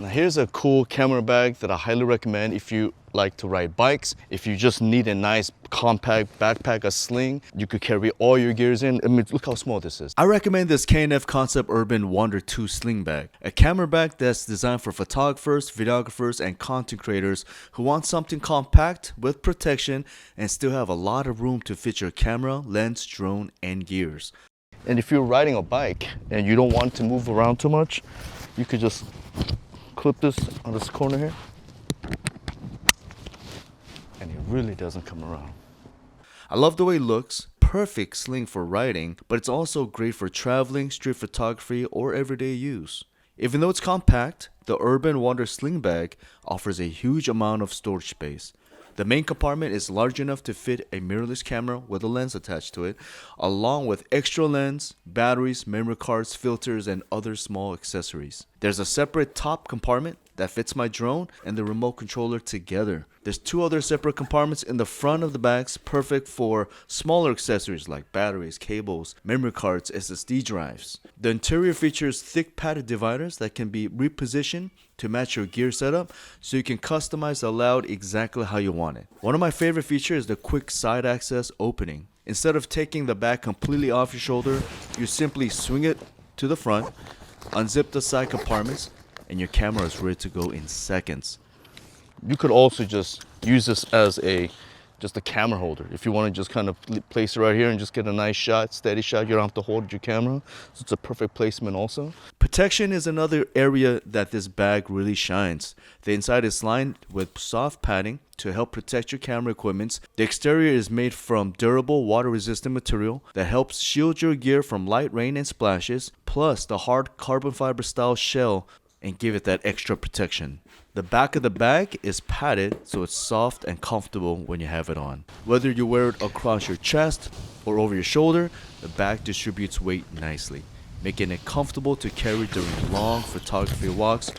Now here's a cool camera bag that I highly recommend if you like to ride bikes. If you just need a nice compact backpack, a sling, you could carry all your gears in. I mean, look how small this is. I recommend this K&F Concept Urban Wander 2 Sling Bag, a camera bag that's designed for photographers, videographers, and content creators who want something compact with protection and still have a lot of room to fit your camera, lens, drone, and gears. And if you're riding a bike and you don't want to move around too much, you could just clip this on this corner here, and it really doesn't come around. I love the way it looks. Perfect sling for riding, but it's also great for traveling, street photography, or everyday use. Even though it's compact, the Urban Wander Sling Bag offers a huge amount of storage space. The main compartment is large enough to fit a mirrorless camera with a lens attached to it, along with extra lens, batteries, memory cards, filters, and other small accessories. There's a separate top compartment that fits my drone and the remote controller together. There's two other separate compartments in the front of the bags, perfect for smaller accessories like batteries, cables, memory cards, SSD drives. The interior features thick padded dividers that can be repositioned to match your gear setup, so you can customize the layout exactly how you want it. One of my favorite features is the quick side access opening. Instead of taking the bag completely off your shoulder, you simply swing it to the front, unzip the side compartments, and your camera is ready to go in seconds. You could also just use this as a camera holder. If you want to just kind of place it right here and just get a nice shot, steady shot, you don't have to hold your camera. So it's a perfect placement also. Protection is another area that this bag really shines. The inside is lined with soft padding to help protect your camera equipment. The exterior is made from durable, water-resistant material that helps shield your gear from light rain and splashes, plus the hard carbon fiber style shell and give it that extra protection. The back of the bag is padded so it's soft and comfortable when you have it on. Whether you wear it across your chest or over your shoulder, the bag distributes weight nicely, making it comfortable to carry during long photography walks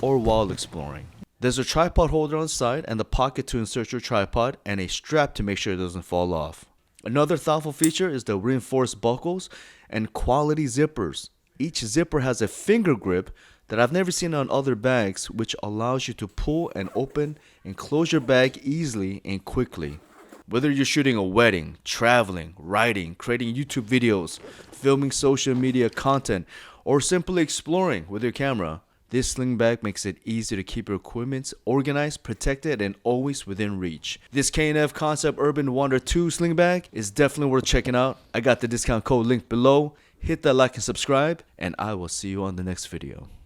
or while exploring. There's a tripod holder on the side and the pocket to insert your tripod and a strap to make sure it doesn't fall off. Another thoughtful feature is the reinforced buckles and quality zippers. Each zipper has a finger grip that I've never seen on other bags, which allows you to pull and open and close your bag easily and quickly. Whether you're shooting a wedding, traveling, writing, creating YouTube videos, filming social media content, or simply exploring with your camera, this sling bag makes it easy to keep your equipment organized, protected, and always within reach. This K&F Concept Urban Wander 2 sling bag is definitely worth checking out. I got the discount code linked below. Hit that like and subscribe, and I will see you on the next video.